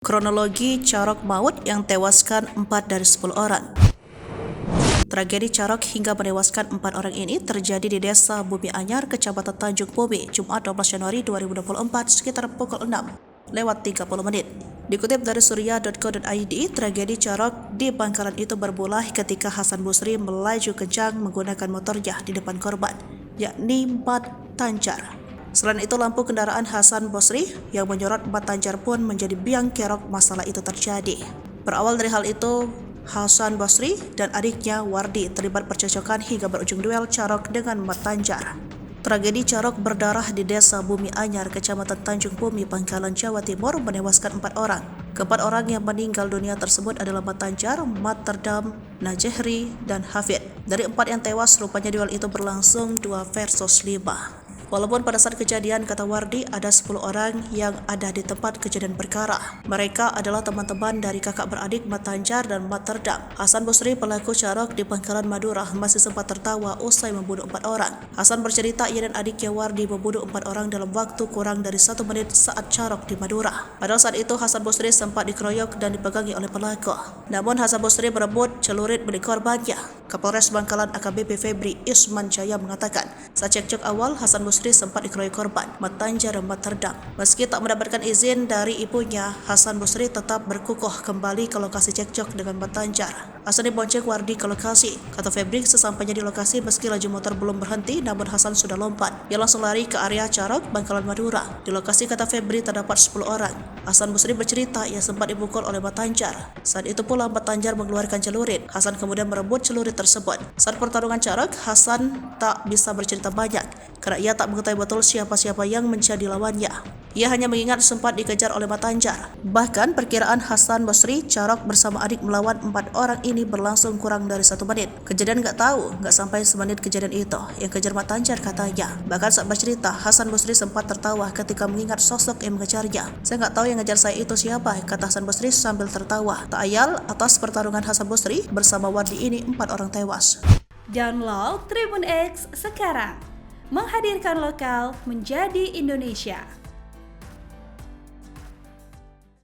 Kronologi Carok maut yang tewaskan 4 dari 10 orang. Tragedi Carok hingga menewaskan 4 orang ini terjadi di Desa Bumi Anyar, Kecamatan Tanjung Bumi, Jumat 12 Januari 2024 sekitar pukul 6:30. Dikutip dari surya.co.id, tragedi Carok di Bangkalan itu bermula ketika Hasan Busri melaju kencang menggunakan motornya di depan korban, yakni Mat Tanjar. Selain itu, lampu kendaraan Hasan Busri yang menyorot Mat Tanjar pun menjadi biang kerok masalah itu terjadi. Berawal dari hal itu, Hasan Busri dan adiknya Wardi terlibat percekcokan hingga berujung duel Carok dengan Mat Tanjar. Tragedi Carok berdarah di Desa Bumi Anyar, Kecamatan Tanjung Bumi, Bangkalan, Jawa Timur menewaskan 4 orang. Keempat orang yang meninggal dunia tersebut adalah Mat Tanjar, Mat Terdam, Najehri, dan Hafid. Dari 4 yang tewas, rupanya duel itu berlangsung 2 versus 5. Walaupun pada saat kejadian, kata Wardi, ada 10 orang yang ada di tempat kejadian perkara. Mereka adalah teman-teman dari kakak beradik Mat Tanjar dan Mat Terdam. Hasan Busri, pelaku Carok di Bangkalan, Madura, masih sempat tertawa usai membunuh 4 orang. Hasan bercerita ia dan adiknya Wardi membunuh 4 orang dalam waktu kurang dari 1 menit saat Carok di Madura. Padahal saat itu Hasan Busri sempat dikeroyok dan dipegangi oleh pelaku. Namun Hasan Busri berebut celurit milik korbannya. Kapolres Bangkalan AKBP Febri Isman Jaya mengatakan, saat cekcok awal Hasan Busri sempat dikeroyok korban Mat Tanjar dan Mat Terdam. Meski tak mendapatkan izin dari ibunya, Hasan Busri tetap berkukuh kembali ke lokasi cekcok dengan Mat Tanjar. Hasan dibonceng Wardi ke lokasi. Kata Febri, sesampainya di lokasi meski laju motor belum berhenti, namun Hasan sudah lompat. Ia langsung lari ke area Carok, Bangkalan, Madura. Di lokasi, kata Febri, terdapat 10 orang. Hasan Busri bercerita ia sempat dipukul oleh Mat Tanjar. Saat itu pula Mat Tanjar mengeluarkan celurit. Hasan kemudian merebut celurit tersebut. Saat pertarungan Carok, Hasan tak bisa bercerita banyak karena ia tak mengetahui betul siapa-siapa yang menjadi lawannya. Ia hanya mengingat sempat dikejar oleh Mat Tanjar. Bahkan perkiraan Hasan Busri, Carok bersama adik melawan 4 orang ini berlangsung kurang dari 1 menit. Kejadian nggak sampai semenit kejadian itu. Yang kejar Mat Tanjar katanya. Bahkan saat bercerita, Hasan Busri sempat tertawa ketika mengingat sosok yang mengejarnya. Saya nggak tahu yang ngejar saya itu siapa, kata Hasan Busri sambil tertawa. Tak ayal atas pertarungan Hasan Busri bersama Wardi ini 4 orang tewas. Download Tribun X sekarang. Menghadirkan lokal menjadi Indonesia.